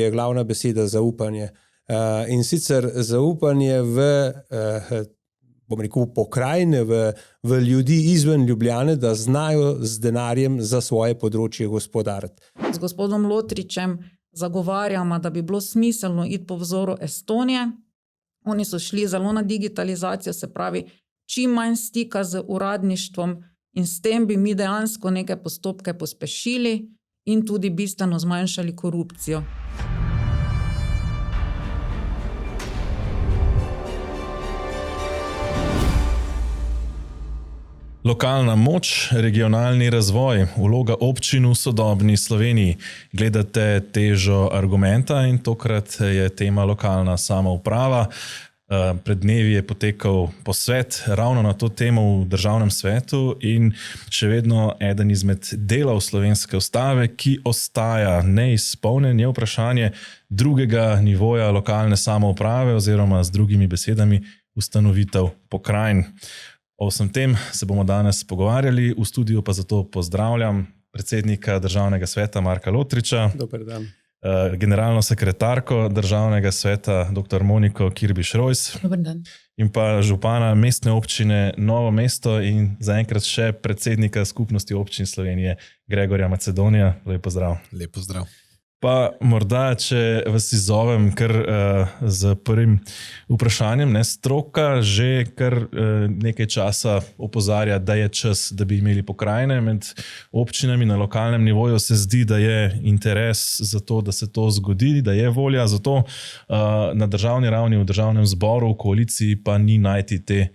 je glavna beseda zaupanje. In sicer zaupanje v, bom rekel, pokrajine, v ljudi izven Ljubljane, da znajo z denarjem za svoje področje gospodariti. Z gospodom Lotričem zagovarjamo, da bi bilo smiselno iti po vzoru Estonije. Oni so šli zelo na digitalizacijo, se pravi, čim manj stika z uradništvom in s tem bi mi dejansko neke postopke pospešili in tudi bistveno zmanjšali korupcijo. Lokalna moč, regionalni razvoj, vloga občin v sodobni Sloveniji. Gledate težo argumenta in tokrat je tema lokalna samouprava. Pred dnevi je potekal posvet ravno na to temo v Državnem svetu in še vedno eden izmed delov slovenske ustave, ki ostaja neizpolnjen, je vprašanje drugega nivoja lokalne samouprave oziroma z drugimi besedami ustanovitev pokrajin. O vsem tem se bomo danes pogovarjali, v studiu pa zato pozdravljam predsednika Državnega sveta Marka Lotriča. Dober dan. Generalno sekretarko Državnega sveta dr. Moniko Kirbiš-Rojs. Dober dan. In pa župana mestne občine Novo mesto in zaenkrat še predsednika skupnosti občin Slovenije Gregorja Macedonija. Lep pozdrav. Lep pozdrav. Pa morda, če vas izzovem kar z prvim vprašanjem, stroka že kar nekaj časa opozarja, da je čas, da bi imeli pokrajine. Med občinami na lokalnem nivoju se zdi, da je interes za to, da se to zgodi, da je volja za to. Na državni ravni, v državnem zboru, v koaliciji pa ni najti te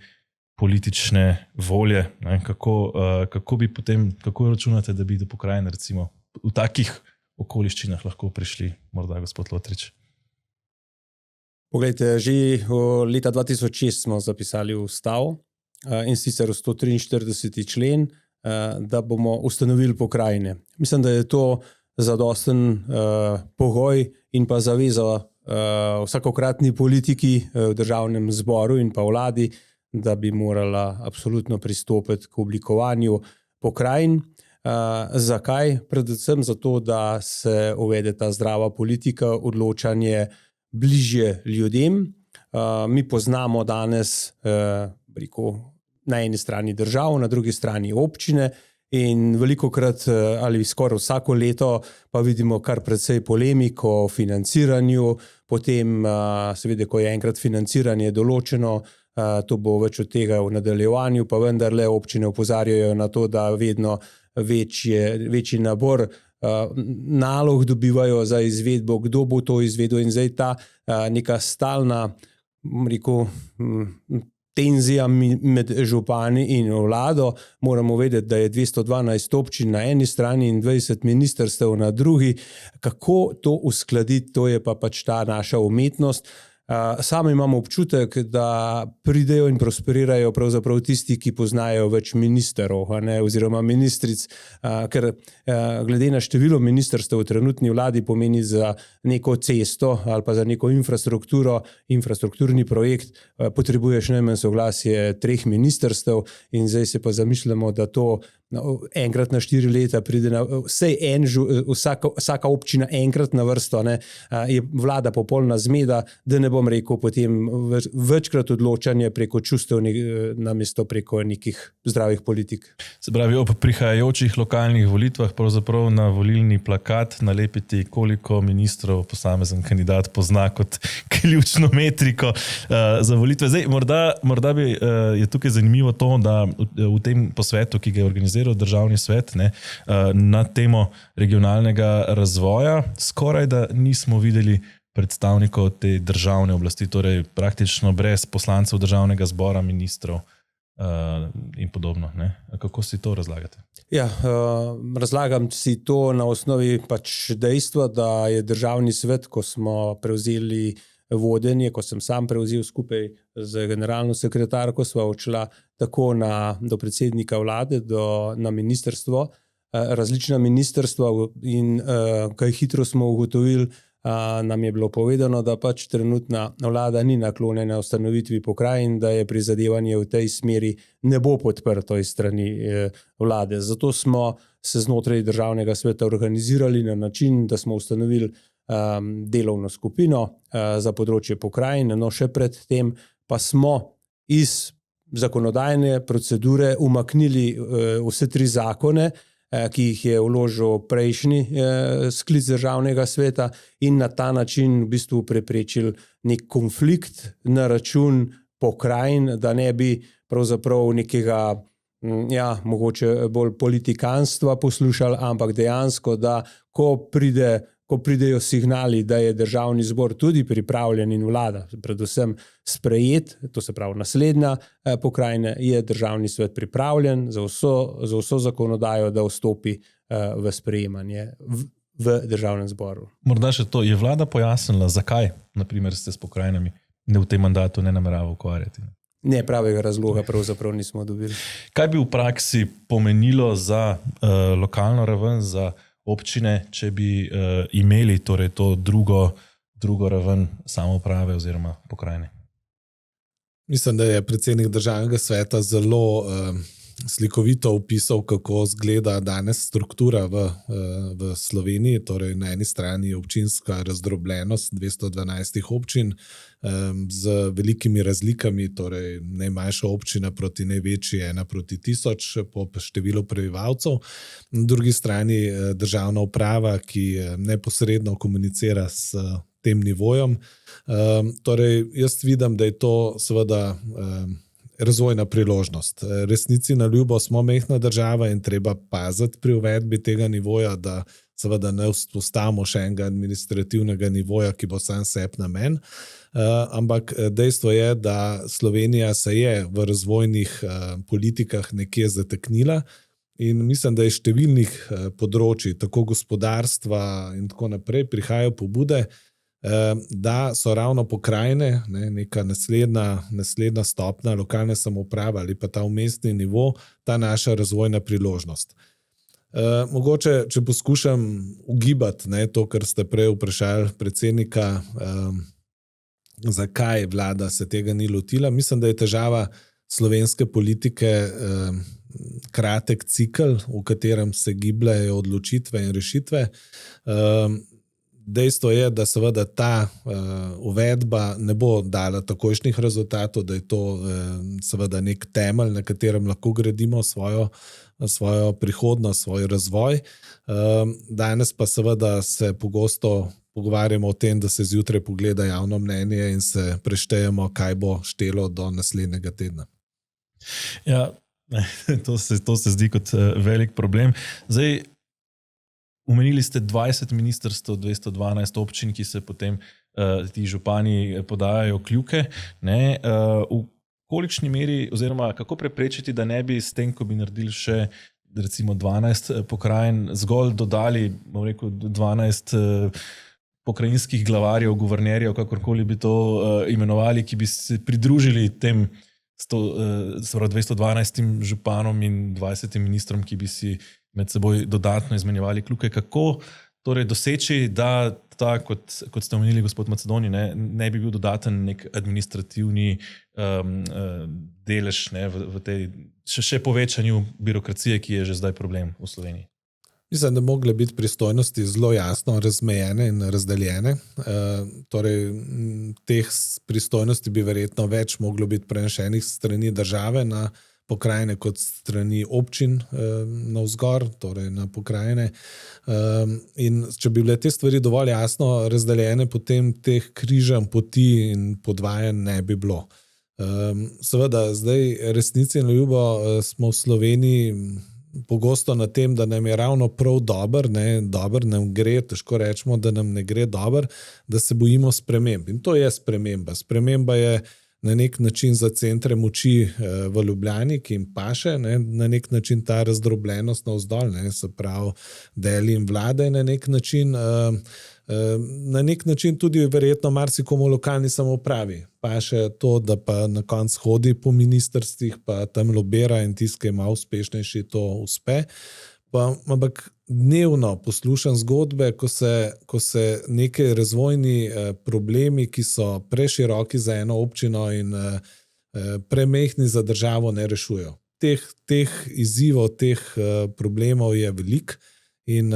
politične volje. Kako bi potem, kako računate, da bi do pokrajine recimo v takih okoliščinah lahko prišli, morda gospod Lotrič? Poglejte, že leta 2006 smo zapisali v ustavo in sicer v 143. člen, da bomo ustanovili pokrajine. Mislim, da je to zadosten pogoj in pa zaveza vsakokratni politiki v državnem zboru in pa vladi, da bi morala absolutno pristopiti k oblikovanju pokrajin. Zakaj? Predvsem zato, da se uvede ta zdrava politika, odločanje bližje ljudem. Mi poznamo danes na eni strani državo, na drugi strani občine in velikokrat ali skoraj vsako leto pa vidimo kar precej polemik o financiranju, potem seveda, ko je enkrat financiranje določeno, to bo več od tega v nadaljevanju, pa vendarle občine opozarjajo na to, da vedno večji nabor nalog dobivajo za izvedbo, kdo bo to izvedel in zdaj ta neka stalna tenzija med župani in vlado. Moramo vedeti, da je 212 občin na eni strani in 20 ministrstev na drugi. Kako to uskladiti, to je pa pač ta naša umetnost. Sami imamo občutek, da pridejo in prosperirajo pravzaprav tisti, ki poznajo več ministrov oziroma ministric, ker glede na število ministrstev v trenutni vladi pomeni za neko cesto ali pa za neko infrastrukturo, infrastrukturni projekt, potrebuješ najmanj soglasje 3 ministrstev in zdaj se pa zamišljamo, da to enkrat na 4 leta pride vsaka občina enkrat na vrsto, je vlada popolna zmeda, da ne bom rekel potem večkrat odločanje preko čustev namesto preko nekih zdravih politik. Se pravi, ob prihajajočih lokalnih volitvah pravzaprav na volilni plakat nalepiti, koliko ministrov posamezen kandidat pozna kot ključno metriko za volitve. Zdaj, morda bi je tukaj zanimivo to, da v tem posvetu, ki ga je organiziral Državni svet, na temo regionalnega razvoja, skoraj da nismo videli predstavnikov te državne oblasti, torej praktično brez poslancev državnega zbora, ministrov in podobno. Kako si to razlagate? Ja, razlagam si to na osnovi pač dejstva, da je Državni svet, ko smo prevzeli vodenje, ko sem sam prevzel skupaj z generalno sekretarko, sva odšla tako do predsednika vlade, na ministrstvo, različna ministrstva in kaj hitro smo ugotovili, nam je bilo povedano, da pač trenutna vlada ni naklonjena ustanovitvi pokrajin, da je prizadevanje v tej smeri ne bo podprto iz strani vlade. Zato smo se znotraj Državnega sveta organizirali na način, da smo ustanovili delovno skupino za področje pokrajine, no še predtem pa smo iz zakonodajne procedure umaknili vse 3 zakone, ki jih je vložil prejšnji sklic državnega sveta in na ta način v bistvu preprečili nek konflikt na račun pokrajin, da ne bi pravzaprav nekega, mogoče bolj politikanstva poslušali, ampak dejansko, da ko pridejo signali, da je državni zbor tudi pripravljen in vlada, predvsem sprejet, to se pravi naslednja pokrajina, je državni svet pripravljen za vso zakonodajo, da vstopi v sprejemanje v državnem zboru. Morda še to, je vlada pojasnila, zakaj, naprimer, ste s pokrajinami v tem mandatu ne namerava ukvarjati? Ne, pravega razloga pravzaprav nismo dobili. Kaj bi v praksi pomenilo za lokalno raven, za občine, če bi imeli torej to drugo raven samouprave oziroma pokrajine? Mislim, da je predsednik državnega sveta zelo slikovito opisal, kako izgleda danes struktura v Sloveniji. Torej, na eni strani je občinska razdrobljenost 212 občin z velikimi razlikami, torej najmanjša občina proti največji 1:1000 po številu prebivalcev. Na drugi strani državna uprava, ki neposredno komunicira s tem nivojem. Torej, jaz vidim, da je to seveda razvojna priložnost. Resnici na ljubo smo majhna država in treba paziti pri uvedbi tega nivoja, da seveda ne vzpostavimo še enega administrativnega nivoja, ki bo sam sebi namen. Ampak dejstvo je, da Slovenija se je v razvojnih politikah nekje zataknila in mislim, da je številnih področij, tako gospodarstva in tako naprej, prihajajo pobude, da so ravno pokrajine, neka naslednja stopnja lokalne samouprave ali pa ta vmesni nivo, ta naša razvojna priložnost. Mogoče, če poskušam ugibati to, kar ste prej vprašali predsednika, zakaj vlada se tega ni lotila, mislim, da je težava slovenske politike kratek cikel, v katerem se gibljajo odločitve in rešitve. Dejstvo je, da seveda ta uvedba ne bo dala takojšnjih rezultatov, da je to seveda nek temelj, na katerem lahko gradimo svojo prihodnost, svoj razvoj. Danes pa seveda se pogosto pogovarjamo o tem, da se zjutraj pogleda javno mnenje in se preštejemo, kaj bo štelo do naslednjega tedna. Ja, to se zdi kot velik problem. Zdaj, omenili ste 20 ministrstv, 212 občin, ki se potem ti župani podajajo kljuke. V kolikšni meri, oziroma kako preprečiti, da ne bi s tem, ko bi naredili še recimo 12 pokrajin, zgolj dodali, bom rekel, 12 pokrajinskih glavarjev, guvernerjev, kakorkoli bi to imenovali, ki bi se pridružili tem 212 županom in 20 ministrom, ki bi si med seboj dodatno izmenjevali kljuke. Kako torej doseči, da ta, kot ste omenili, gospod Macedoni, ne bi bil dodaten nek administrativni delež v tej še povečanju birokracije, ki je že zdaj problem v Sloveniji? Mislim, da mogle biti pristojnosti zelo jasno razmejene in razdeljene. Torej, teh pristojnosti bi verjetno več moglo biti prenešenih strani države na pokrajine kot strani občin navzgor, torej na pokrajine. In če bi bile te stvari dovolj jasno razdeljene, potem teh križanj poti in podvajanj ne bi bilo. Seveda, zdaj resnici na ljubo smo v Sloveniji pogosto na tem, da nam je ravno prav dober nam gre, težko rečemo, da nam ne gre dober, da se bojimo sprememb. In to je sprememba. Sprememba je na nek način za centre moči v Ljubljani, ki jim paše, na nek način ta razdrobljenost navzdol, se pravi deli in vlade na nek način tudi verjetno marsikomu lokalni samoupravi. Paše to, da pa na koncu hodi po ministrstvih, pa tam lobira in tiskaj malo uspešnejši to uspe. Ampak dnevno poslušam zgodbe, ko se neke razvojni problemi, ki so preširoki za eno občino in premehni za državo, ne rešujejo. Teh izzivov, teh problemov je veliko in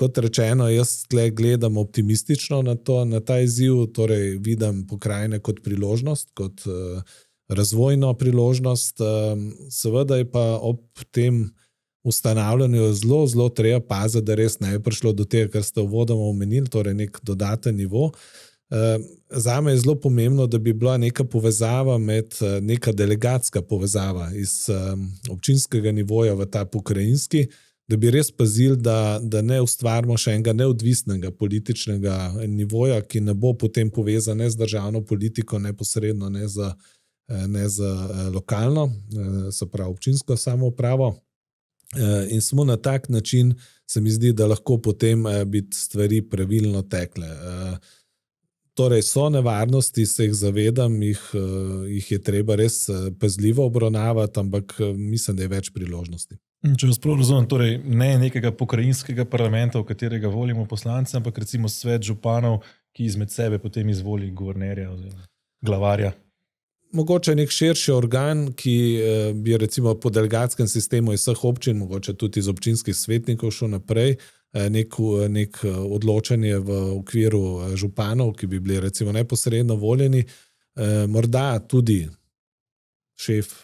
kot rečeno, jaz tle gledam optimistično na ta izziv, torej vidim pokrajine kot priložnost, kot razvojno priložnost. Seveda je pa ob tem ustanavljanju zelo, zelo treba paziti, da res ne je prišlo do tega, kar ste uvodoma omenili, torej nek dodaten nivo. Zame je zelo pomembno, da bi bila neka povezava neka delegatska povezava iz občinskega nivoja v ta pokrajinski, da bi res pazili, da ne ustvarimo še enega neodvisnega političnega nivoja, ki ne bo potem povezan ne z državno politiko, neposredno, ne z lokalno, se pravi občinsko samoupravo. In samo na tak način se mi zdi, da lahko potem bi stvari pravilno tekle. Torej so nevarnosti, se jih zavedam, jih je treba res pazljivo obravnavati, ampak mislim, da je več priložnosti. Če vas prav razumem, torej ne nekega pokrajinskega parlamenta, v katerega volimo poslance, ampak recimo svet županov, ki izmed sebe potem izvoli guvernerja oziroma glavarja. Mogoče nek širši organ, ki bi recimo po delegatskem sistemu iz vseh občin, mogoče tudi iz občinskih svetnikov šel naprej, nek odločanje v okviru županov, ki bi bili recimo neposredno voljeni, morda tudi šef,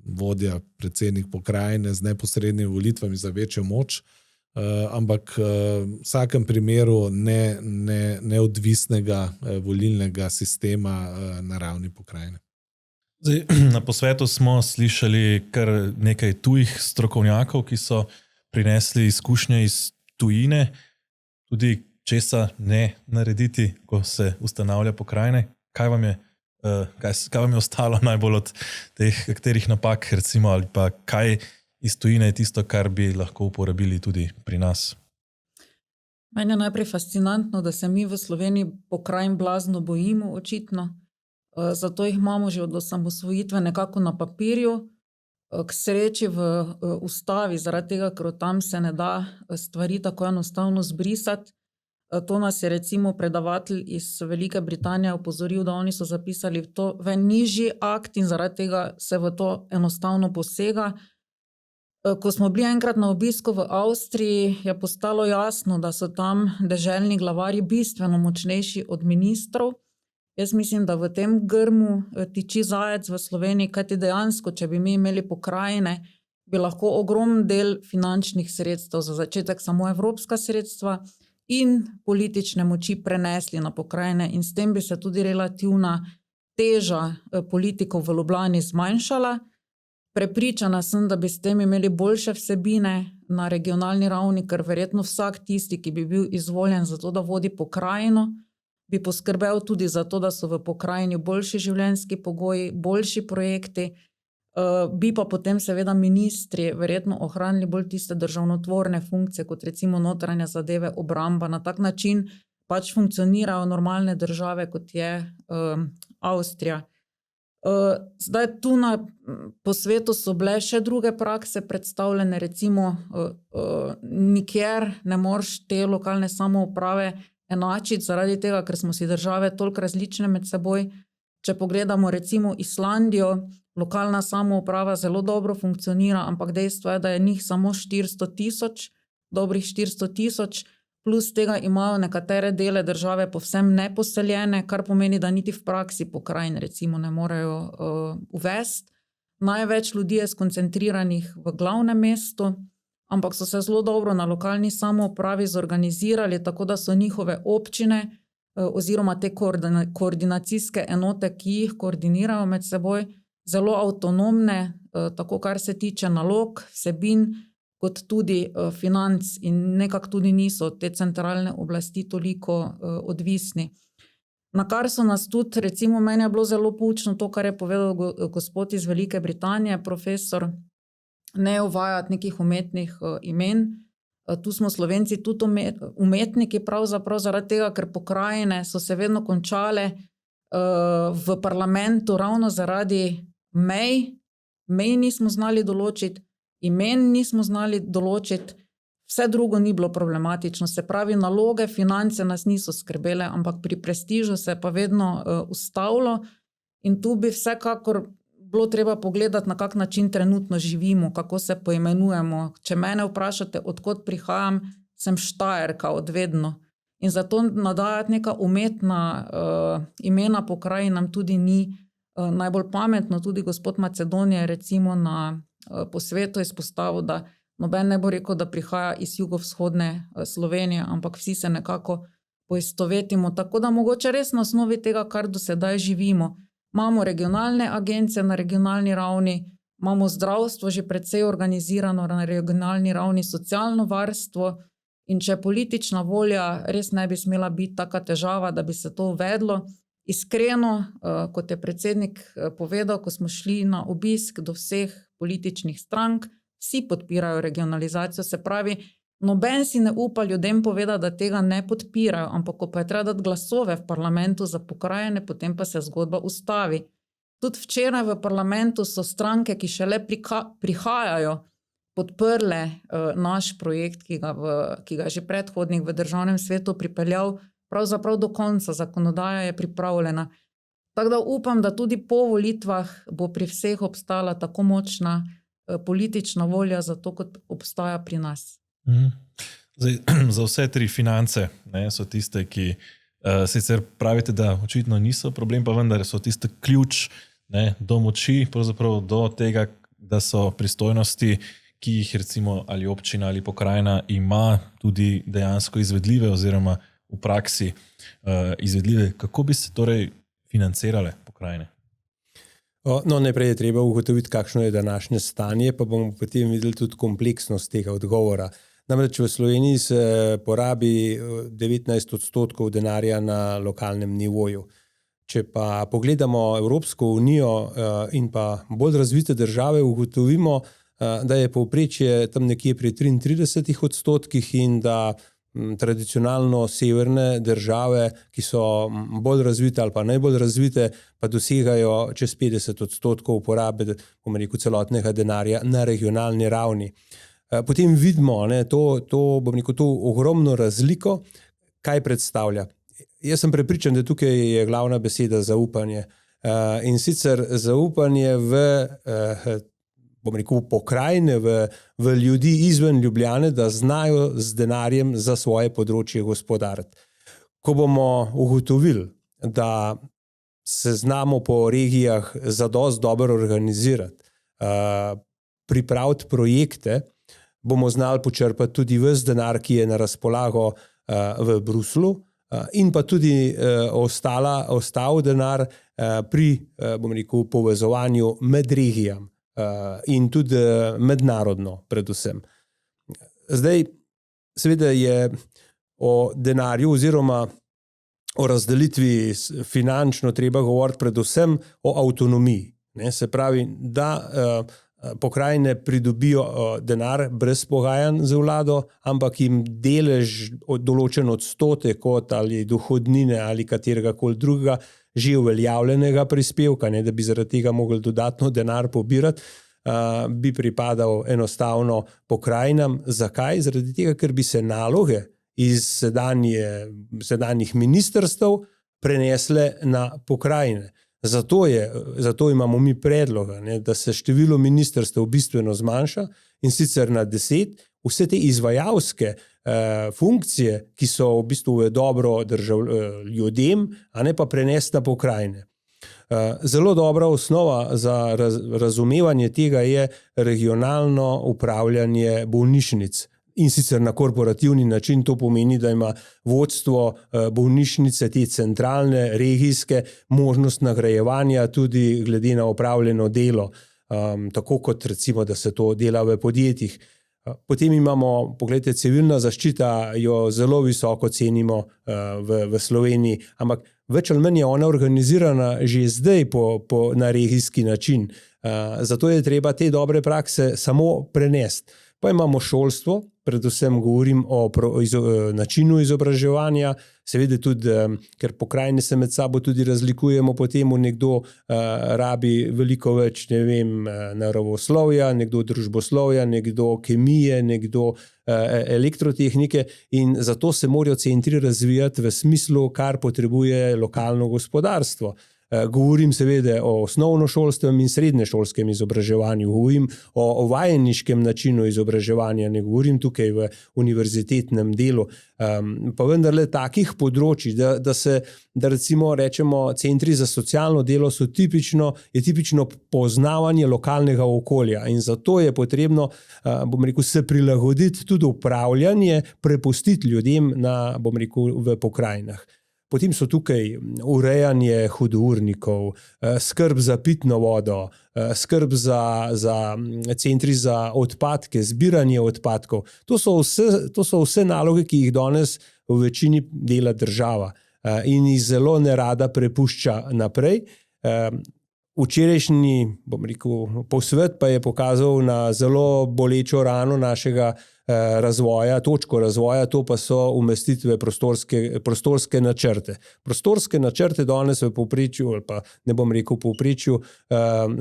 vodja, predsednik pokrajine z neposrednimi volitvami za večjo moč, ampak v vsakem primeru neodvisnega volilnega sistema na ravni pokrajine. Zdaj, na posvetu smo slišali kar nekaj tujih strokovnjakov, ki so prinesli izkušnje iz tujine, tudi česa ne narediti, ko se ustanavlja pokrajine. Kaj vam je ostalo najbolj od teh katerih napak, recimo, ali pa kaj iz tujine je tisto, kar bi lahko uporabili tudi pri nas? Meni je najprej fascinantno, da se mi v Sloveniji pokrajin blazno bojimo, očitno. Zato jih imamo že od osamosvojitve nekako na papirju. K sreči v ustavi, zaradi tega, ker tam se ne da stvari tako enostavno zbrisati. To nas je recimo predavatelj iz Velike Britanije opozoril, da oni so zapisali to v nižji akt in zaradi tega se v to enostavno posega. Ko smo bili enkrat na obisku v Avstriji, je postalo jasno, da so tam deželni glavarji bistveno močnejši od ministrov. Jaz mislim, da v tem grmu tiči zajec v Sloveniji, kajti dejansko, če bi mi imeli pokrajine, bi lahko ogromen del finančnih sredstev, za začetek samo evropska sredstva in politične moči prenesli na pokrajine in s tem bi se tudi relativna teža politikov v Ljubljani zmanjšala. Prepričana sem, da bi s tem imeli boljše vsebine na regionalni ravni, ker verjetno vsak tisti, ki bi bil izvoljen za to, da vodi pokrajino, bi poskrbel tudi za to, da so v pokrajini boljši življenjski pogoji, boljši projekti, bi pa potem seveda ministri verjetno ohranili bolj tiste državnotvorne funkcije, kot recimo notranje zadeve, obramba. Na tak način pač funkcionirajo normalne države, kot je Avstrija. Zdaj tu po svetu so bile še druge prakse predstavljene, recimo nikjer ne moreš te lokalne samouprave enačiti zaradi tega, ker smo si države toliko različne med seboj. Če pogledamo recimo Islandijo, lokalna samouprava zelo dobro funkcionira, ampak dejstvo je, da je njih samo 400,000, dobrih 400,000, plus tega imajo nekatere dele države povsem neposeljene, kar pomeni, da niti v praksi pokrajin recimo ne morejo uvesti. Največ ljudi je skoncentriranih v glavnem mestu, ampak so se zelo dobro na lokalni samoupravi zorganizirali, tako da so njihove občine oziroma te koordinacijske enote, ki jih koordinirajo med seboj, zelo avtonomne, tako kar se tiče nalog, vsebin, kot tudi financ in nekako tudi niso te centralne oblasti toliko odvisni. Na kar so nas tudi, recimo meni je bilo zelo poučno to, kar je povedal gospod iz Velike Britanije, profesor, ne uvajati nekih umetnih imen. Tu smo Slovenci tudi umetniki pravzaprav zaradi tega, ker pokrajine so se vedno končale v parlamentu ravno zaradi mej. Mej nismo znali določiti, imen nismo znali določiti, vse drugo ni bilo problematično. Se pravi, naloge, finance nas niso skrbele, ampak pri prestižu se je pa vedno ustavilo in tu bi vsekakor bilo treba pogledati, na kak način trenutno živimo, kako se poimenujemo. Če mene vprašate, odkot prihajam, sem Štajerka odvedno. In zato nadajati neka umetna imena pokrajinam tudi ni najbolj pametno. Tudi gospod Macedonija je recimo na posvetu izpostavil, da noben ne bo rekel, da prihaja iz jugovzhodne Slovenije, ampak vsi se nekako poistovetimo. Tako da mogoče res na osnovi tega, kar do sedaj živimo. Imamo regionalne agencije na regionalni ravni, imamo zdravstvo že precej organizirano na regionalni ravni, socialno varstvo, in če politična volja res ne bi smela biti taka težava, da bi se to uvedlo. Iskreno, kot je predsednik povedal, ko smo šli na obisk do vseh političnih strank, vsi podpirajo regionalizacijo, se pravi, noben si ne upa ljudem povedati, da tega ne podpirajo, ampak ko pa je treba dati glasove v parlamentu za pokrajine, potem pa se zgodba ustavi. Tudi včeraj v parlamentu so stranke, ki šele prihajajo, podprle naš projekt, ki ga je že predhodnik v državnem svetu pripeljal pravzaprav do konca, zakonodaja je pripravljena. Tako da upam, da tudi po volitvah bo pri vseh obstala tako močna politična volja za to, kot obstaja pri nas. Zdaj, za vse tri finance so tiste, ki sicer pravite, da očitno niso problem, pa vendar so tiste ključ do moči, pravzaprav do tega, da so pristojnosti, ki jih recimo ali občina ali pokrajina ima, tudi dejansko izvedljive oziroma v praksi izvedljive. Kako bi se torej financirale pokrajine? No, najprej je treba ugotoviti, kakšno je današnje stanje, pa bomo potem videli tudi kompleksnost tega odgovora. Namreč v Sloveniji se porabi 19% denarja na lokalnem nivoju. Če pa pogledamo Evropsko unijo in pa bolj razvite države, ugotovimo, da je povprečje tam nekje pri 33% in da tradicionalno severne države, ki so bolj razvite ali pa najbolj razvite, pa dosegajo čez 50% uporabe, bomo rekel, celotnega denarja na regionalni ravni. Potem vidimo to ogromno razliko, kaj predstavlja. Jaz sem prepričan, da tukaj je glavna beseda zaupanje. In sicer zaupanje v pokrajine, v ljudi izven Ljubljane, da znajo z denarjem za svoje področje gospodariti. Ko bomo ugotovili, da se znamo po regijah zadosti dobro organizirati, pripraviti projekte, bomo znali počrpati tudi ves denar, ki je na razpolago v Bruslu, in pa tudi ostal denar pri, bomo rekel, povezovanju med regijami. In tudi mednarodno predvsem. Zdaj, seveda je o denarju oziroma o razdelitvi finančno treba govoriti predvsem o avtonomiji. Se pravi, da pokrajine pridobijo denar brez pogajanj z vlado, ampak jim delež določen odstotek kot ali dohodnine ali katerega koli drugega že uveljavljenega prispevka, da bi zaradi tega mogli dodatno denar pobirati, bi pripadal enostavno pokrajinam. Zakaj? Zaradi tega, ker bi se naloge iz sedanjih ministrstev prenesle na pokrajine. Zato imamo mi predloga, da se število ministrstev bistveno zmanjša, in sicer na 10, vse te izvajalske funkcije, ki so v bistvu v dobro ljudem, a ne pa prenesti na pokrajine. Zelo dobra osnova za razumevanje tega je regionalno upravljanje bolnišnic. In sicer na korporativni način. To pomeni, da ima vodstvo bolnišnice, te centralne, regijske, možnost nagrajevanja tudi glede na opravljeno delo, tako kot recimo, da se to dela v podjetjih. Potem imamo, pogledajte, civilna zaščita, jo zelo visoko cenimo v Sloveniji, ampak več ali manj je ona organizirana že zdaj na regijski način. Zato je treba te dobre prakse samo prenesti. Pa imamo šolstvo, predvsem govorim o načinu izobraževanja, seveda tudi, ker pokrajine se med sabo tudi razlikujemo, potem nekdo rabi veliko več, naravoslovja, nekdo družboslovja, nekdo kemije, nekdo elektrotehnike, in zato se morajo centri razvijati v smislu, kar potrebuje lokalno gospodarstvo. Govorim seveda o osnovnošolskem in srednješolskem izobraževanju, govorim o vajeniškem načinu izobraževanja, ne govorim tukaj v univerzitetnem delu, pa vendarle takih področij, da recimo rečemo, centri za socialno delo je tipično poznavanje lokalnega okolja in zato je potrebno, se prilagoditi tudi upravljanje, prepustiti ljudem v pokrajinah. Potem so tukaj urejanje hudournikov, skrb za pitno vodo, skrb za centri za odpadke, zbiranje odpadkov. To so vse naloge, ki jih danes v večini dela država in jih zelo nerada prepušča naprej. Včerajšnji, posvet pa je pokazal na zelo bolečo rano našega razvoja, točko razvoja, to pa so umestitve prostorske načrte. Prostorske načrte danes v povprečju, ali pa ne bom rekel povprečju,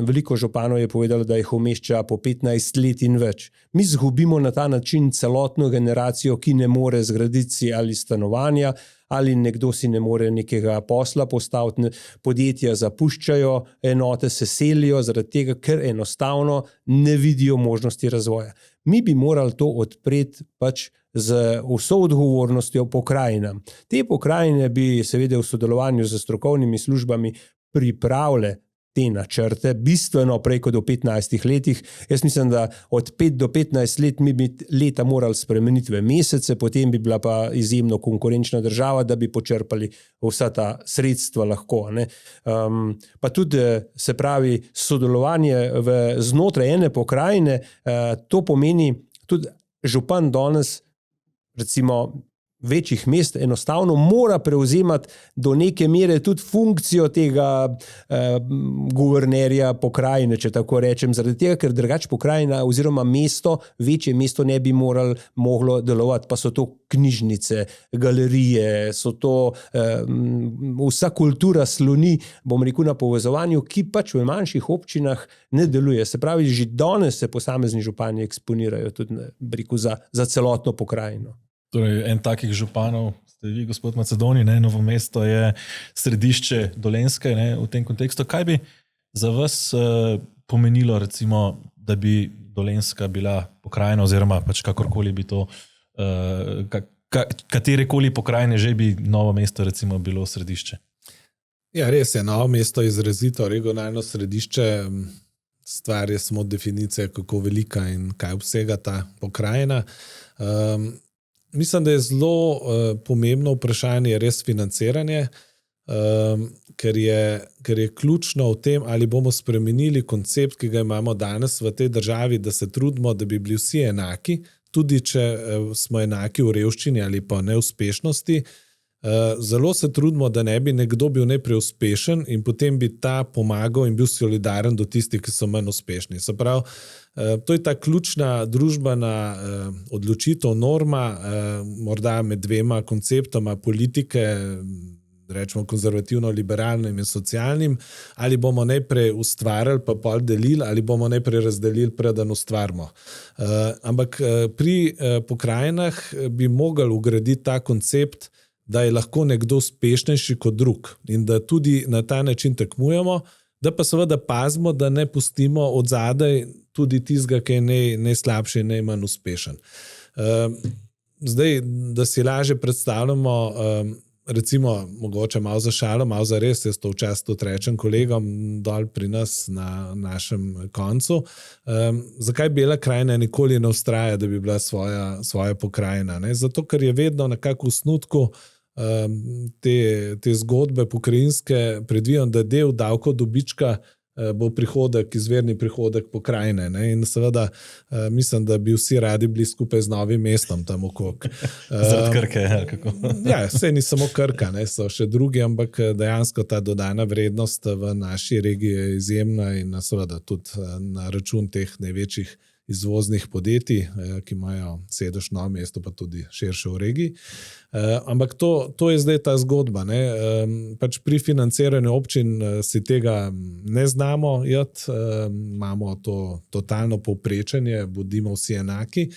veliko županov je povedalo, da jih umešča po 15 let in več. Mi zgubimo na ta način celotno generacijo, ki ne more zgraditi si ali stanovanja, ali nekdo si ne more nekega posla postaviti, podjetja zapuščajo, enote se selijo zaradi tega, ker enostavno ne vidijo možnosti razvoja. Mi bi morali to odpreti pač z vso odgovornostjo pokrajinam. Te pokrajine bi seveda v sodelovanju z strokovnimi službami pripravile te načrte, bistveno prej kot do 15 letih. Jaz mislim, da od 5 do 15 let mi bi leta morali spremeniti v mesece, potem bi bila pa izjemno konkurenčna država, da bi počrpali vsa ta sredstva lahko. Pa tudi, se pravi, sodelovanje znotraj ene pokrajine, to pomeni tudi župan danes, recimo, večjih mest enostavno mora prevzemati do neke mere tudi funkcijo tega guvernerja pokrajine, če tako rečem, zaradi tega, ker drugače pokrajina oziroma mesto, večje mesto ne bi moglo delovati, pa so to knjižnice, galerije, so to vsa kultura sloni, na povezovanju, ki pač v manjših občinah ne deluje. Se pravi, že danes se posamezni župani eksponirajo tudi za celotno pokrajino. Torej, en takih županov ste vi, gospod Macedoni, Novo mesto je središče Dolenjske v tem kontekstu. Kaj bi za vas pomenilo, recimo, da bi Dolenjska bila pokrajina oziroma pač kakorkoli bi to, katerekoli pokrajine že bi Novo mesto recimo bilo središče? Ja, res je, Novo mesto je izrazito regionalno središče. Stvar je samo definicija, kako velika in kaj obsega ta pokrajina. Mislim, da je zelo pomembno vprašanje res financiranje, ker je ključno v tem, ali bomo spremenili koncept, ki ga imamo danes v tej državi, da se trudimo, da bi bili vsi enaki, tudi če smo enaki v revščini ali pa neuspešnosti. Zelo se trudimo, da ne bi nekdo bil najprej uspešen in potem bi ta pomagal in bil solidaren do tistih, ki so manj uspešni. Se pravi, to je ta ključna družbena odločitev, norma, morda med dvema konceptoma politike, rečemo konzervativno-liberalnim in socialnim, ali bomo najprej ustvarjali pa pol delili, ali bomo najprej razdelili, preden ustvarimo. Ampak pri pokrajinah bi mogli ugraditi ta koncept, da je lahko nekdo uspešnejši kot drug in da tudi na ta način tekmujemo, da pa seveda pazimo, da ne pustimo od zadaj tudi tistega, ki je najslabši in najmanj uspešen. Zdaj, da si lažje predstavljamo, recimo, mogoče malo za šalo, malo za res, jaz to včasih tudi rečem kolegom dol pri nas na našem koncu, zakaj Bela krajina nikoli ne vztraja, da bi bila svoja pokrajina? Zato, ker je vedno nekako v snutku te zgodbe pokrajinske predvidevam, da del davkov dobička bo prihodek, izvirni prihodek pokrajine. In seveda mislim, da bi vsi radi bili skupaj z Novim mestom tam okrog. Zaradi Krke, kako? Ja, saj ni samo Krka, so še drugi, ampak dejansko ta dodana vrednost v naši regiji je izjemna in seveda tudi na račun teh največjih izvoznih podjetij, ki imajo sedež v Novem mestu, pa tudi širše v regiji. Ampak to je zdaj ta zgodba. Pač pri financiranju občin si tega ne znamo jati, imamo to totalno povprečenje, bodimo vsi enaki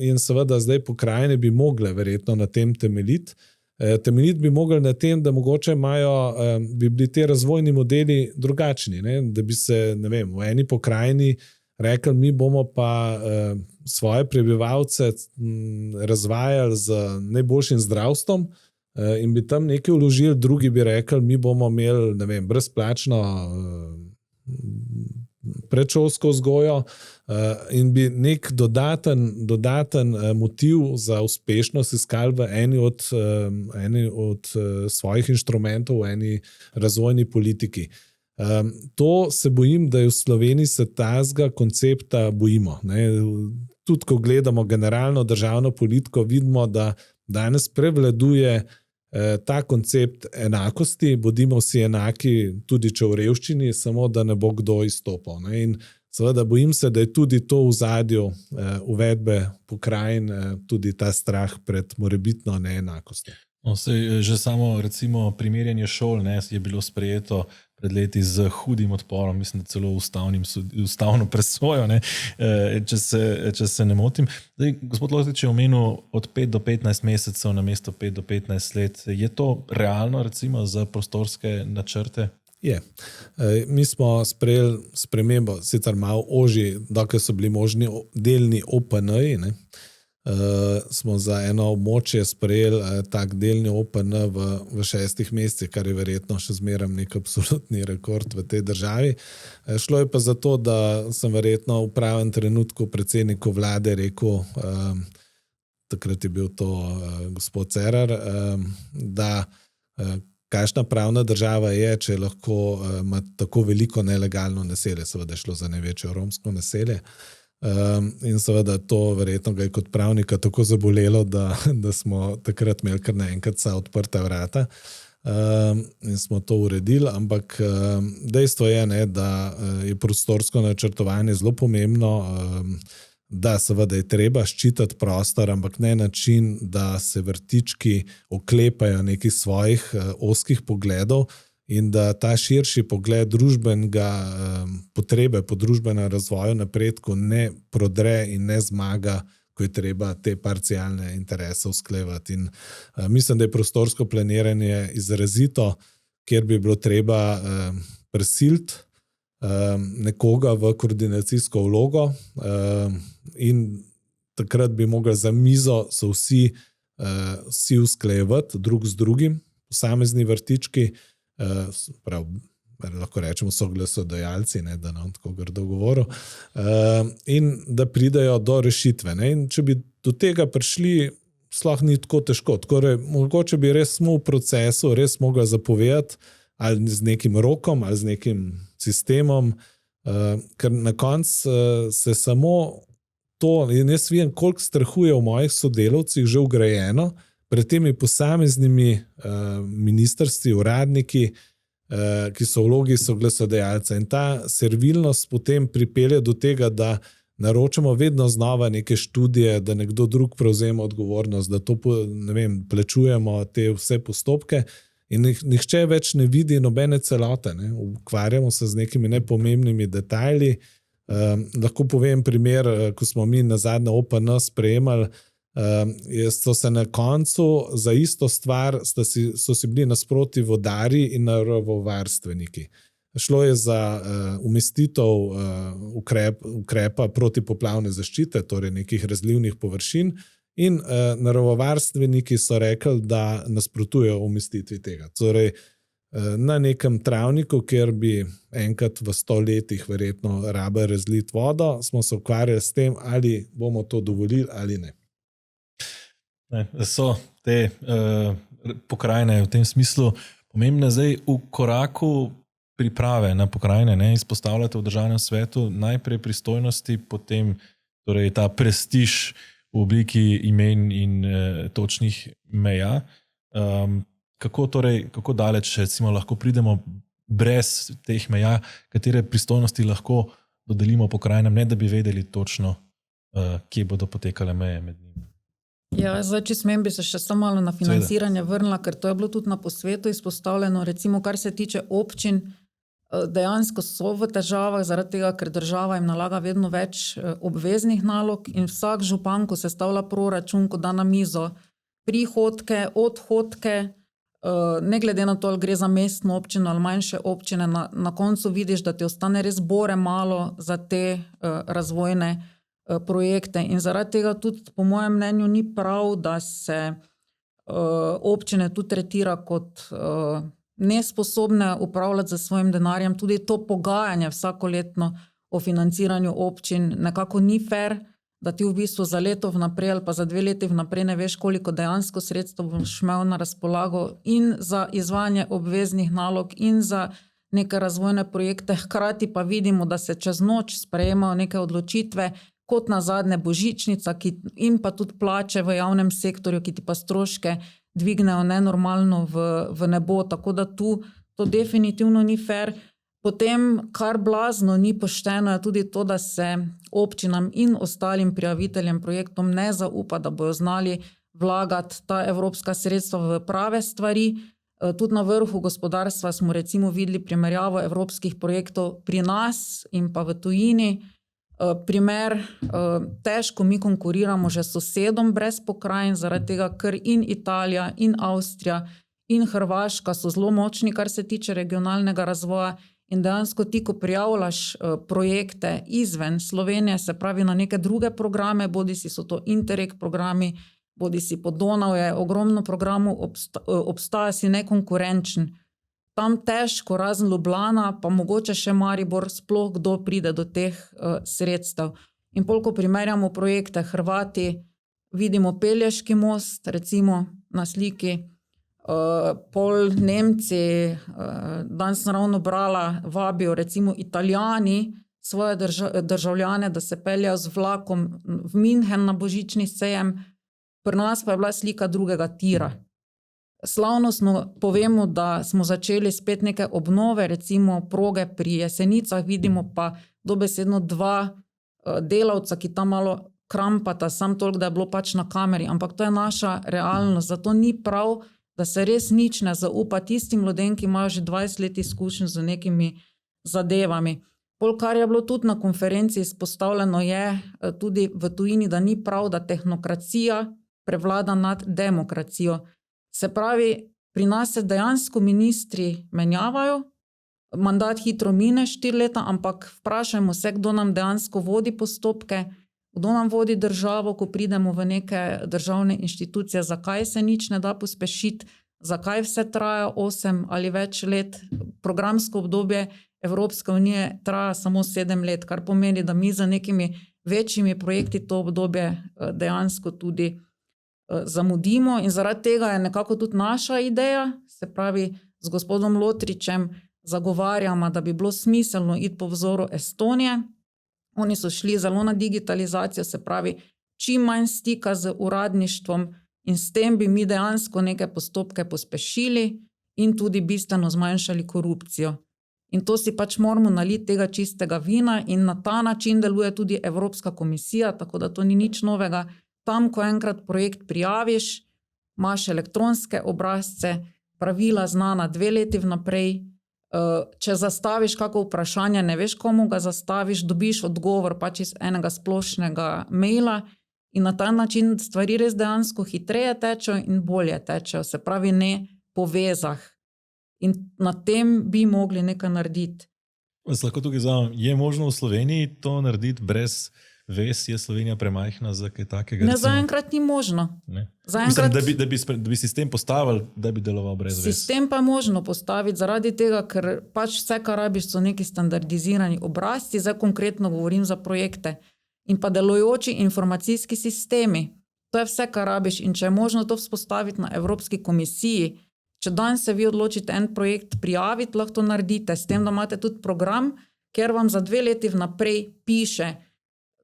in seveda zdaj pokrajine bi mogle verjetno na tem temeljiti. Temeljiti bi mogli na tem, da mogoče bi bili te razvojni modeli drugačni, ne? Da bi se, ne vem, v eni pokrajini rekli, mi bomo pa svoje prebivalce razvajali z najboljšim zdravstvom in bi tam nekaj vložili, drugi bi rekli, mi bomo imeli, ne vem, brezplačno predšolsko vzgojo in bi nek dodaten motiv za uspešnost iskali v eni od svojih inštrumentov, v eni razvojni politiki. To se bojim, da je v Sloveniji se tazga koncepta bojimo. Ne? Tudi, ko gledamo generalno državno politiko, vidimo, da danes prevladuje ta koncept enakosti, bodimo vsi enaki, tudi če v revščini, samo da ne bo kdo izstopal. Ne? In seveda bojim se, da je tudi to v ozadju uvedbe pokrajin, tudi ta strah pred morebitno neenakostjo. No, že samo recimo primerjanje šol je bilo sprejeto pred leti z hudim odporom, mislim, da celo ustavno presojo, če se ne motim. Zdaj, gospod Lozetič je omenil od 5 do 15 mesecev na mesto 5 do 15 let. Je to realno recimo za prostorske načrte? Je. Mi smo sprejeli spremembo, sicer malo ožji, dokaj so bili možni delni OPN-ji, smo za eno območje sprejeli tak delni OPN v 6 mesecih, kar je verjetno še zmeraj nek absolutni rekord v tej državi. Šlo je pa za to, da sem verjetno v pravem trenutku predsedniku vlade rekel, takrat je bil to gospod Cerar, da kakšna pravna država je, če lahko ima tako veliko nelegalno naselje, seveda je šlo za največje romsko naselje. In seveda to verjetno ga je kot pravnika tako zabolelo, da smo takrat imeli kar naenkrat vsa odprta vrata in smo to uredili, ampak dejstvo je, da je prostorsko načrtovanje zelo pomembno, da seveda je treba ščititi prostor, ampak ne način, da se vrtički oklepajo nekih svojih ozkih pogledov, in da ta širši pogled družbenega potrebe po družbenem razvoju napredku ne prodre in ne zmaga, ko je treba te parcialne interese usklejevati. In mislim, da je prostorsko planiranje izrazito, kjer bi bilo treba prisiliti nekoga v koordinacijsko vlogo in takrat bi mogli za mizo se vsi usklejevati drug z drugim, posamezni vrtički, lahko rečemo soglasodajalci, da nam tako grdo govoril, in da pridejo do rešitve. In če bi do tega prišli, sploh ni tako težko. Mogoče bi res smo v procesu res mogli zapovedati ali z nekim rokom ali z nekim sistemom, ker na koncu se samo to, in jaz vidim, koliko strahu je v mojih sodelavcih že vgrajeno, pred temi posameznimi ministrstvi, uradniki, ki so v vlogi soglasodajalca. In ta servilnost potem pripelje do tega, da naročamo vedno znova neke študije, da nekdo drug prevzema odgovornost, da to, plačujemo te vse postopke in nihče več ne vidi nobene celote. Ukvarjamo se z nekimi nepomembnimi detajli. Lahko povem primer, ko smo mi nazadnje OPN sprejemali, so se na koncu za isto stvar so si bili nasproti vodarji in naravovarstveniki. Šlo je za umestitev ukrepa protipoplavne zaščite, torej nekih razlivnih površin, in naravovarstveniki so rekli, da nasprotujejo umestitvi tega. Torej, na nekem travniku, kjer bi enkrat v 100 letih verjetno rabili razliti vodo, smo se ukvarjali s tem, ali bomo to dovolili ali ne. So te pokrajine v tem smislu pomembne. Zdaj v koraku priprave na pokrajine izpostavljate v državnem svetu najprej pristojnosti, potem torej ta prestiž v obliki imen in točnih meja. Kako daleč recimo lahko pridemo brez teh meja, katere pristojnosti lahko dodelimo pokrajinam, ne da bi vedeli točno, kje bodo potekale meje med njimi? Ja, zdaj, če smem, bi se še samo malo na financiranje vrnila, ker to je bilo tudi na posvetu izpostavljeno, recimo, kar se tiče občin, dejansko so v težavah zaradi tega, ker država jim nalaga vedno več obveznih nalog in vsak župan, ko sestavlja proračun, ko da na mizo, prihodke, odhodke, ne glede na to, ali gre za mestno občino ali manjše občine, na koncu vidiš, da ti ostane res bore malo za te razvojne projekte. In zaradi tega tudi, po mojem mnenju, ni prav, da se občine tu tretira kot nesposobne upravljati za svojim denarjem. Tudi to pogajanje vsakoletno o financiranju občin nekako ni fair, da ti v bistvu za leto vnaprej ali pa za 2 leti vnaprej ne veš, koliko dejansko sredstev boš imel na razpolago in za izvajanje obveznih nalog in za neke razvojne projekte. Hkrati pa vidimo, da se čez noč sprejemajo neke odločitve, kot nazadnje božičnica in pa tudi plače v javnem sektorju, ki ti pa stroške dvignejo nenormalno v nebo. Tako da tu to definitivno ni fair. Potem, kar blazno ni pošteno, je tudi to, da se občinam in ostalim prijaviteljem projektom ne zaupa, da bojo znali vlagati ta evropska sredstva v prave stvari. Tudi na vrhu gospodarstva smo recimo videli primerjavo evropskih projektov pri nas in pa v tujini. Primer, težko mi konkuriramo že s sosedom brez pokrajin, zaradi tega, ker in Italija, in Avstrija, in Hrvaška so zelo močni, kar se tiče regionalnega razvoja. In dejansko ti, ko prijavljaš projekte izven Slovenije, se pravi na neke druge programe, bodisi so to Interreg programi, bodisi Podonavje, ogromno programov obstaja, si nekonkurenčen. Tam težko, razen Ljubljana, pa mogoče še Maribor, sploh kdo pride do teh sredstev. In pol, ko primerjamo projekte, Hrvati, vidimo Pelješki most, recimo na sliki, pol Nemci, danes naravno brala, vabijo recimo Italijani svoje državljane, da se peljajo z vlakom v München na božični sejem, pri nas pa je bila slika drugega tira. Slavnostno povemo, da smo začeli spet neke obnove, recimo proge pri Jesenicah, vidimo pa dobesedno 2 delavca, ki tam malo krampata, sam toliko, da je bilo pač na kameri, ampak to je naša realnost, zato ni prav, da se res nič ne zaupa tistim ljudem, ki imajo že 20 let izkušenj z nekimi zadevami. Pol, kar je bilo tudi na konferenci izpostavljeno, je tudi v tujini, da ni prav, da tehnokracija prevlada nad demokracijo. Se pravi, pri nas se dejansko ministri menjavajo, mandat hitro mine 4 leta, ampak vprašajmo se, kdo nam dejansko vodi postopke, kdo nam vodi državo, ko pridemo v neke državne inštitucije, zakaj se nič ne da pospešiti, zakaj vse traja 8 ali več let. Programsko obdobje Evropske unije traja samo 7 let, kar pomeni, da mi za nekimi večjimi projekti to obdobje dejansko tudi zamudimo in zaradi tega je nekako tudi naša ideja, se pravi z gospodom Lotričem zagovarjamo, da bi bilo smiselno iti po vzoru Estonije. Oni so šli zelo na digitalizacijo, se pravi čim manj stika z uradništvom in s tem bi mi dejansko neke postopke pospešili in tudi bistveno zmanjšali korupcijo. In to si pač moramo naliti tega čistega vina in na ta način deluje tudi Evropska komisija, tako da to ni nič novega. Tam, ko enkrat projekt prijaviš, imaš elektronske obrazce, pravila znana 2 leti vnaprej. Če zastaviš kako vprašanje, ne veš, komu ga zastaviš, dobiš odgovor pač iz enega splošnega maila in na ta način stvari res dejansko hitreje tečejo in bolje tečejo, se pravi ne po vezah. In na tem bi mogli nekaj narediti. Vas lahko tukaj zavem, je možno v Sloveniji to narediti brez vez, je Slovenija premajhna za kaj takega? Ne, zaenkrat ni možno. Mislim, da bi sistem postavili, da bi deloval brez vez. Sistem pa je možno postaviti zaradi tega, ker pač vse, kar rabiš, so neki standardizirani obrazci, zdaj konkretno govorim za projekte, in pa delujoči informacijski sistemi. To je vse, kar rabiš in če je možno to vzpostaviti na Evropski komisiji, če danes se vi odločite en projekt prijaviti, lahko to naredite, s tem, da imate tudi program, ker vam za 2 leti vnaprej piše,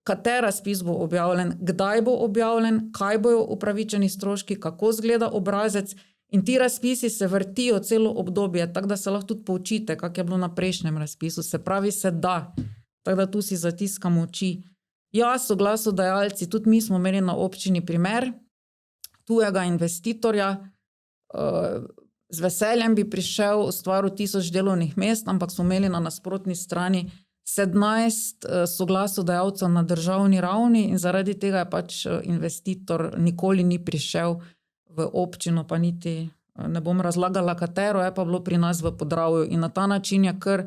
kateri razpis bo objavljen, kdaj bo objavljen, kaj bojo upravičeni stroški, kako izgleda obrazec in ti razpisi se vrtijo celo obdobje, tako da se lahko tudi poučite, kak je bilo na prejšnjem razpisu, se pravi se da, tako da tu si zatiskamo oči. Ja, so glasodajalci, tudi mi smo imeli na občini primer tujega investitorja, z veseljem bi prišel, ustvaril 1000 delovnih mest, ampak smo imeli na nasprotni strani 17 soglasodajalcev na državni ravni in zaradi tega je pač investitor nikoli ni prišel v občino, pa niti ne bom razlagala, katero, je pa bilo pri nas v Podravju in na ta način je kar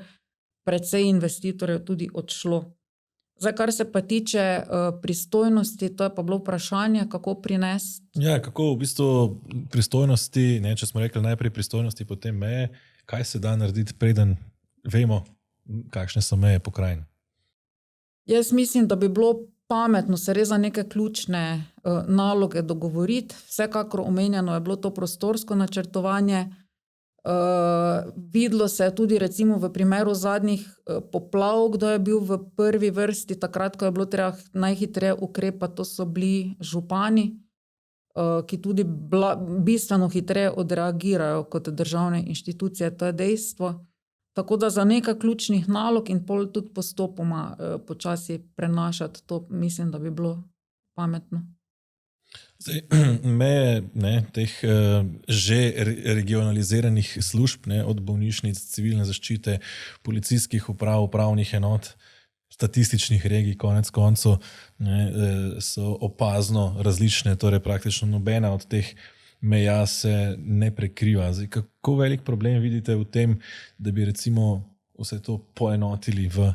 precej investitorjev tudi odšlo. Zdaj, kar se pa tiče pristojnosti, to je pa bilo vprašanje, kako prinesti. Ja, kako v bistvu pristojnosti, ne, če smo rekli najprej pristojnosti, potem meje, kaj se da narediti, preden vemo, kakšne so meje pokrajin? Jaz mislim, da bi bilo pametno se res za neke ključne naloge dogovoriti. Vsekakor omenjeno je bilo to prostorsko načrtovanje. Videlo se je tudi recimo v primeru zadnjih poplav, kdo je bil v prvi vrsti, takrat, ko je bilo treba najhitreje ukrepati, to so bili župani, ki tudi bistveno hitreje odreagirajo kot državne inštitucije, to je dejstvo. Tako da za nekaj ključnih nalog in pol tudi postopoma počasi prenašati, to mislim, da bi bilo pametno. Zdaj, meje teh že regionaliziranih služb, od bolnišnic, civilne zaščite, policijskih uprav, upravnih enot, statističnih regij, konec koncev, so opazno različne, torej praktično nobena od teh meja se ne prekriva. Zdaj, kako velik problem vidite v tem, da bi recimo vse to poenotili v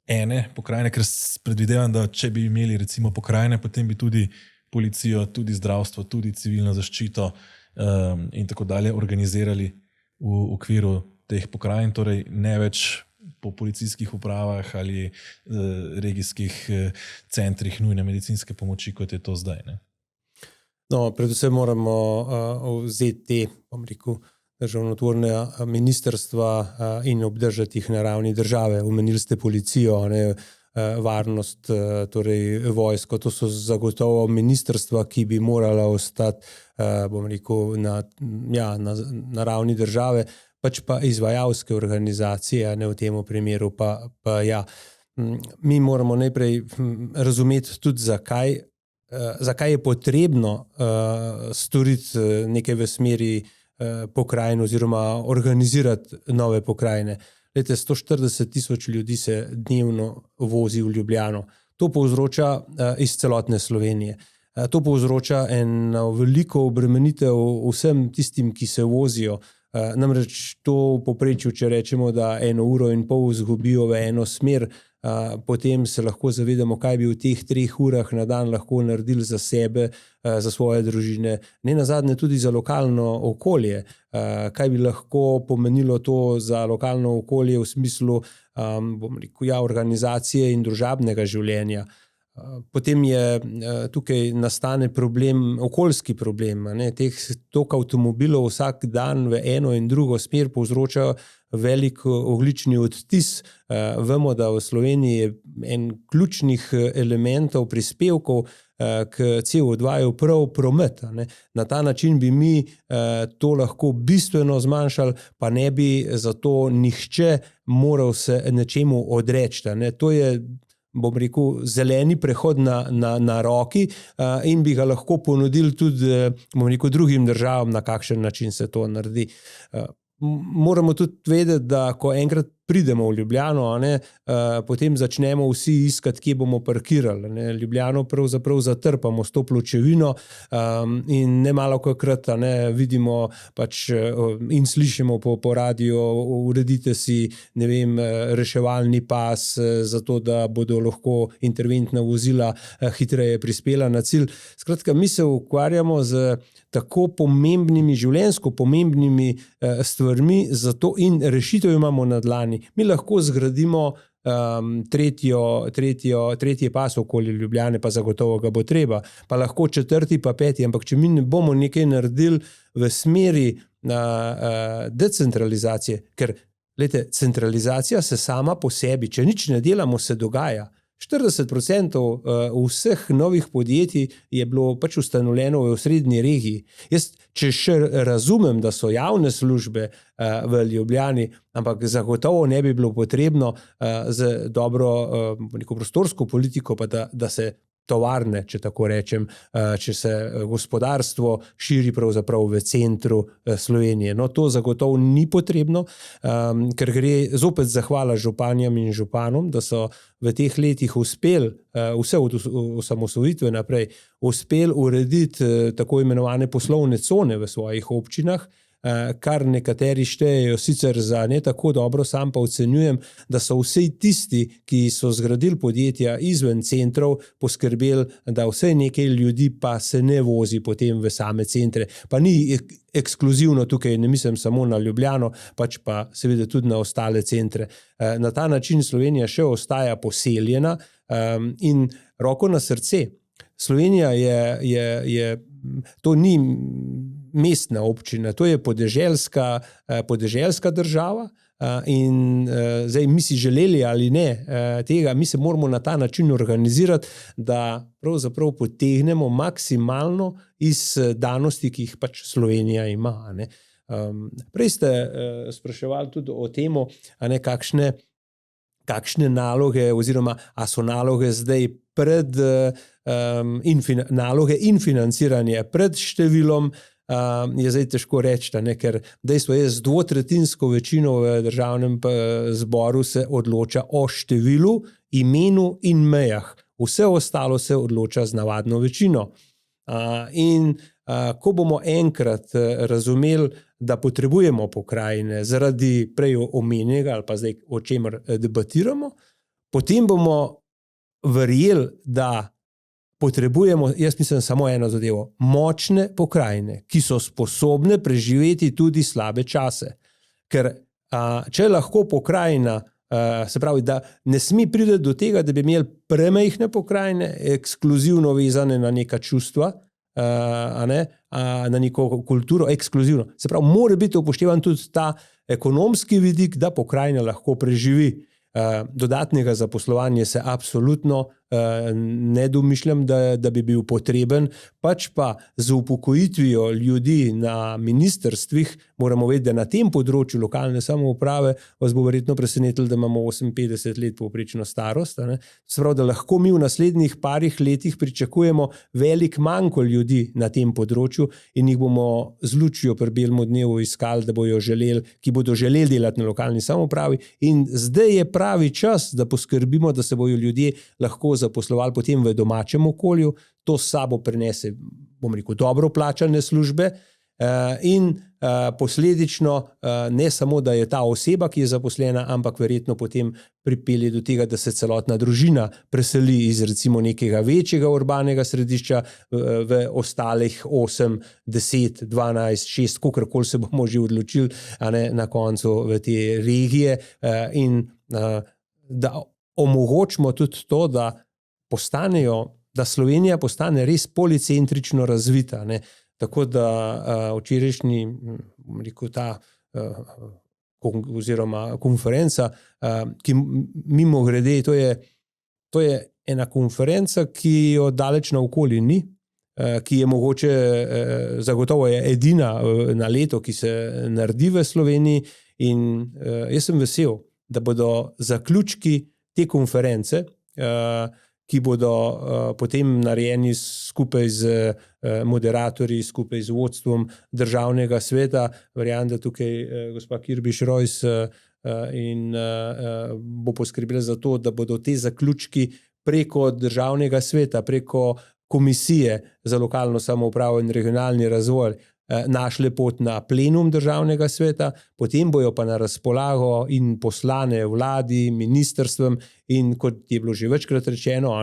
ene pokrajine, ker predvidevam, da če bi imeli recimo pokrajine, potem bi tudi policijo, tudi zdravstvo, tudi civilno zaščito in tako dalje organizirali v okviru teh pokrajin, torej ne več po policijskih upravah ali regijskih centrih nujne medicinske pomoči, kot je to zdaj, ne? No, predvsem moramo vzeti te, državnotvorne ministrstva in obdržati jih na ravni države. Omenili ste policijo, varnost, torej vojsko, to so zagotovo ministrstva, ki bi morala ostati, na ravni države, pač pa izvajalske organizacije, ne v tem primeru, pa ja. Mi moramo najprej razumeti tudi, zakaj je potrebno storiti nekaj v smeri pokrajin oziroma organizirati nove pokrajine. 140,000 ljudi se dnevno vozi v Ljubljano. To povzroča iz celotne Slovenije. To povzroča eno veliko obremenitev vsem tistim, ki se vozijo. Namreč to v povprečju, če rečemo, da 1,5 ure izgubijo v eno smer, potem se lahko zavedamo, kaj bi v teh 3 urah na dan lahko naredili za sebe, za svoje družine, ne nazadnje tudi za lokalno okolje. Kaj bi lahko pomenilo to za lokalno okolje v smislu organizacije in družabnega življenja. Potem je tukaj nastane problem, okoljski problem. Tok avtomobilov vsak dan v eno in drugo smer povzroča velik ogljični odtis. Vemo, da v Sloveniji je en ključnih elementov, prispevkov k CO2 prav promet. Na ta način bi mi to lahko bistveno zmanjšali, pa ne bi zato nihče moral se nečemu odreči. To je, zeleni prehod na roki in bi ga lahko ponudili tudi, drugim državam, na kakšen način se to naredi. Moramo tudi vedeti, da ko enkrat pridemo v Ljubljano, potem začnemo vsi iskati, kje bomo parkirali. Ljubljano pravzaprav zatrpamo s to pločevino in nemalokrat vidimo in slišimo po radiju, uredite si, reševalni pas, zato da bodo lahko interventna vozila hitreje prispela na cilj. Skratka, mi se ukvarjamo z tako pomembnimi, življenjsko pomembnimi stvarmi, zato in rešitev imamo na dlani. Mi lahko zgradimo tretji pas okoli Ljubljane, pa zagotovo ga bo treba, pa lahko 4. pa 5. Ampak če mi ne bomo nekaj naredili v smeri decentralizacije, ker centralizacija se sama po sebi, če nič ne delamo, se dogaja. 40% vseh novih podjetij je bilo ustanovljeno v osrednji regiji. Jaz, če še razumem, da so javne službe v Ljubljani, ampak zagotovo ne bi bilo potrebno z dobro prostorsko politiko, pa da se tovarne, če tako rečem, če se gospodarstvo širi pravzaprav v centru Slovenije. No, to zagotovo ni potrebno, ker gre zopet zahvala županjam in županom, da so v teh letih uspeli, vse od osamosvojitve naprej, uspeli urediti tako imenovane poslovne cone v svojih občinah, kar nekateri štejejo sicer za ne tako dobro, sam pa ocenjujem, da so vsi tisti, ki so zgradili podjetja izven centrov, poskrbeli, da vsaj nekaj ljudi pa se ne vozi potem v same centre. Pa ni ekskluzivno tukaj, ne mislim samo na Ljubljano, pač pa seveda tudi na ostale centre. Na ta način Slovenija še ostaja poseljena in roko na srce. Slovenija to ni mestna občina, to je podeželska država in zdaj mi si želeli ali ne tega, mi se moramo na ta način organizirati, da pravzaprav potegnemo maksimalno iz danosti, ki jih pač Slovenija ima. Ne. Prej ste spraševali tudi o temu, kakšne naloge oziroma a so naloge zdaj pred naloge in financiranje pred številom, je zdaj težko reči, ker dejstvo je, z dvotretjinsko večino v državnem zboru se odloča o številu, imenu in mejah. Vse ostalo se odloča z navadno večino. In ko bomo enkrat razumeli, da potrebujemo pokrajine zaradi prej omenjenega ali pa zdaj o čemer debatiramo, potem bomo verjeli, da potrebujemo, jaz mislim samo eno zadevo, močne pokrajine, ki so sposobne preživeti tudi slabe čase. Ker če lahko pokrajina, se pravi, da ne sme priti do tega, da bi imeli premajhne pokrajine, ekskluzivno vezane na neka čustva, na neko kulturo, ekskluzivno. Se pravi, mora biti upoštevan tudi ta ekonomski vidik, da pokrajina lahko preživi. Dodatnega zaposlovanja se absolutno ne domišljam, da bi bil potreben, pač pa z upokojitvijo ljudi na ministrstvih, moramo vedeti, da na tem področju lokalne samouprave vas bo verjetno presenetilo, da imamo 58 let povprečno starost. Se pravi, da lahko mi v naslednjih parih letih pričakujemo velik manko ljudi na tem področju in jih bomo z lučjo pri belem dnevu iskali, ki bodo želeli delati na lokalni samoupravi, in zdaj je pravi čas, da poskrbimo, da se bojo ljudje lahko zaposlovali potem v domačem okolju. To s sabo prinese, bom rekel, dobro plačane službe in posledično ne samo, da je ta oseba, ki je zaposlena, ampak verjetno potem pripelje do tega, da se celotna družina preseli iz recimo nekega večjega urbanega središča v ostalih 8, 10, 12, 6, kakorkoli se bomo že odločili na koncu v te regije in da omogočimo tudi to, da Slovenija postane res policentrično razvita. Tako da včerajšnji, rekel, ta oziroma konferenca, ki mimogrede, to je ena konferenca, ki jo daleč naokoli ni, ki je mogoče, zagotovo je edina na leto, ki se naredi v Sloveniji, in jaz sem vesel, da bodo zaključki te konference, ki bodo potem narejeni skupaj z moderatorji, skupaj z vodstvom državnega sveta. Verjamem, da tukaj gospa Kirbiš-Rojs in bo poskrbela za to, da bodo te zaključki preko državnega sveta, preko Komisije za lokalno samoupravo in regionalni razvoj našle pot na plenum državnega sveta, potem bojo pa na razpolago in poslane vladi, ministrstvom, in kot je bilo že večkrat rečeno,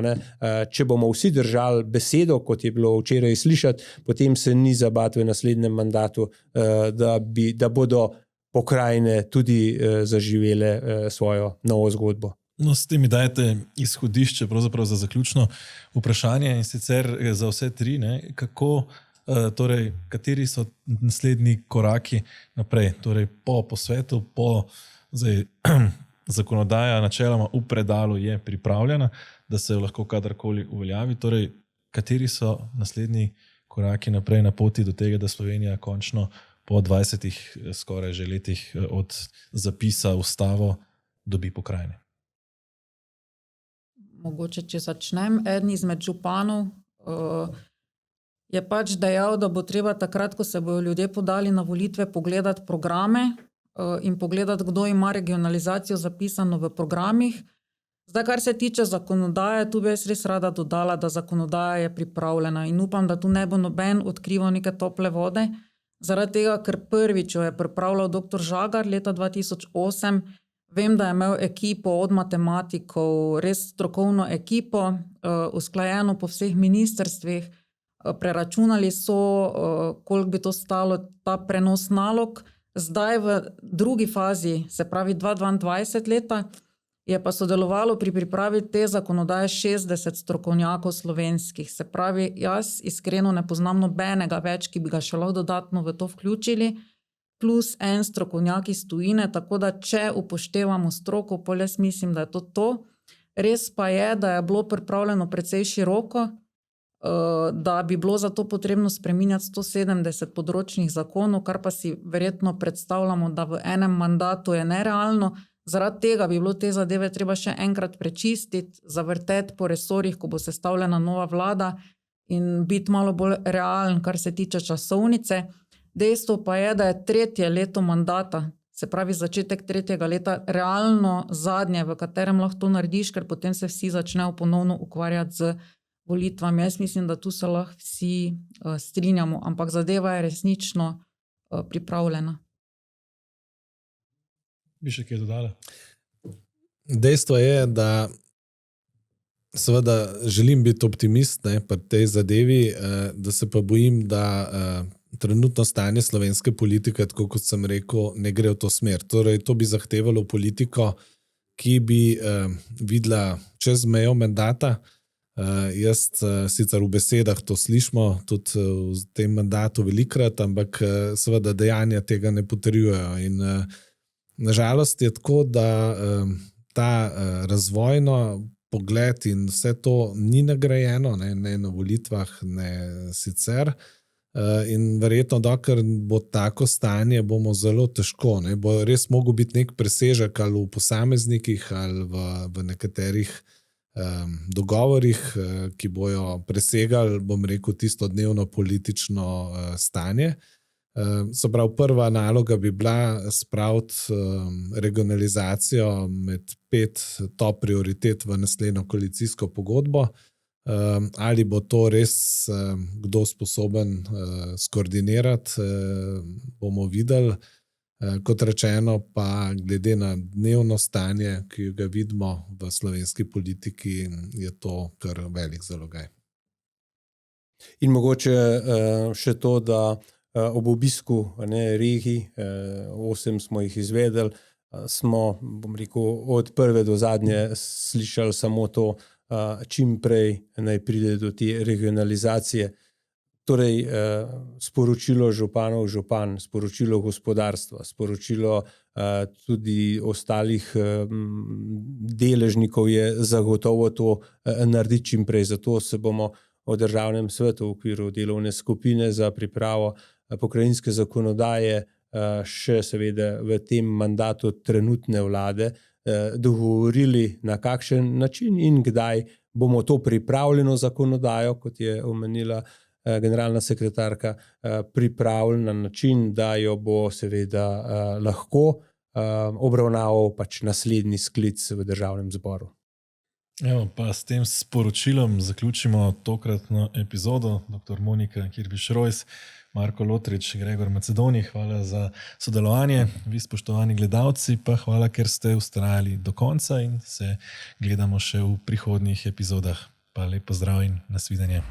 če bomo vsi držali besedo, kot je bilo včeraj slišati, potem se ni zabati v naslednjem mandatu, da bodo pokrajine tudi zaživele svojo novo zgodbo. No, s tem mi dajete izhodišče pravzaprav za zaključno vprašanje, in sicer za vse tri, kako, torej, kateri so naslednji koraki naprej, torej po posvetu, zdaj zakonodaja načeloma v predalu je pripravljena, da se jo lahko kadarkoli uveljavi, torej kateri so naslednji koraki naprej na poti do tega, da Slovenija končno po 20 skoraj že letih od zapisa v ustavo dobi pokrajine? mogoče, če začnem, eden izmed županov je pač dejal, da bo treba takrat, ko se bojo ljudje podali na volitve, pogledati programe in pogledati, kdo ima regionalizacijo zapisano v programih. Zdaj, kar se tiče zakonodaje, tu bi jaz res rada dodala, da zakonodaja je pripravljena in upam, da tu ne bo noben odkrival neke tople vode, zaradi tega, ker prvič jo je pripravljal dr. Žagar leta 2008. Vem, da je imel ekipo od matematikov, res strokovno ekipo, usklajeno po vseh ministrstvih, preračunali so, koliko bi to stalo, ta prenos nalog. Zdaj v drugi fazi, se pravi 2022 leta, je pa sodelovalo pri pripravi te zakonodaje 60 strokovnjakov slovenskih. Se pravi, jaz iskreno ne poznam nobenega več, ki bi ga še lahko dodatno v to vključili, plus en strokovnjak iz tujine, tako da če upoštevamo stroko, pol jaz mislim, da je to. Res pa je, da je bilo pripravljeno precej široko, da bi bilo za to potrebno spreminjati 170 področnih zakonov, kar pa si verjetno predstavljamo, da v enem mandatu je nerealno. Zaradi tega bi bilo te zadeve treba še enkrat prečistiti, zavrteti po resorjih, ko bo sestavljena nova vlada in biti malo bolj realen, kar se tiče časovnice. Dejstvo pa je, da je 3. leto mandata, se pravi začetek 3. leta, realno zadnje, v katerem lahko to narediš, ker potem se vsi začnejo ponovno ukvarjati z volitvami. Jaz mislim, da tu se lahko vsi strinjamo, ampak zadeva je resnično pripravljena. Bi še kaj dodala? Dejstvo je, da seveda želim biti optimist pri tej zadevi, da se pa bojim, da trenutno stanje slovenske politike, tako kot sem rekel, ne gre v to smer. Torej, to bi zahtevalo politiko, ki bi videla čez mejo mandata. Jaz sicer v besedah to slišimo, tudi v tem mandatu velikrat, ampak seveda dejanja tega ne potrjujejo in nažalost je tako, da ta razvojno pogled in vse to ni nagrajeno, ne na volitvah, ne sicer. In verjetno, dokler bo tako stanje, bomo zelo težko. Bo res mogel biti nek presežek ali v posameznikih ali v nekaterih dogovorih, ki bojo presegali, bom rekel, tisto dnevno politično stanje. Se pravi, prva naloga bi bila spraviti regionalizacijo med 5 top prioritet v naslednjo koalicijsko pogodbo. Ali bo to res kdo sposoben skoordinirati, bomo videli. Kot rečeno, pa glede na dnevno stanje, ki ga vidimo v slovenski politiki, je to kar velik zalogaj. In mogoče še to, da ob obisku regij, 8 smo jih izvedeli, smo, bom rekel, od prve do zadnje slišali samo to, čim prej naj pride do te regionalizacije. Torej, sporočilo županov, sporočilo gospodarstva, sporočilo tudi ostalih deležnikov je zagotovo to narediti čim prej. Zato se bomo v državnem svetu v okviru delovne skupine za pripravo pokrajinske zakonodaje še seveda v tem mandatu trenutne vlade dogovorili, na kakšen način in kdaj bomo to pripravljeno zakonodajo, kot je omenila generalna sekretarka, pripravljen na način, da jo bo seveda lahko obravnaval pač naslednji sklic v državnem zboru. Evo, pa s tem sporočilom zaključimo tokratno epizodo. Dr. Monika Kirbiš-Rojs, Marko Lotrič, Gregor Macedoni, hvala za sodelovanje. Vi, spoštovani gledalci, pa hvala, ker ste vztrajali do konca in se gledamo še v prihodnjih epizodah. Pa lep pozdrav in nasvidenje.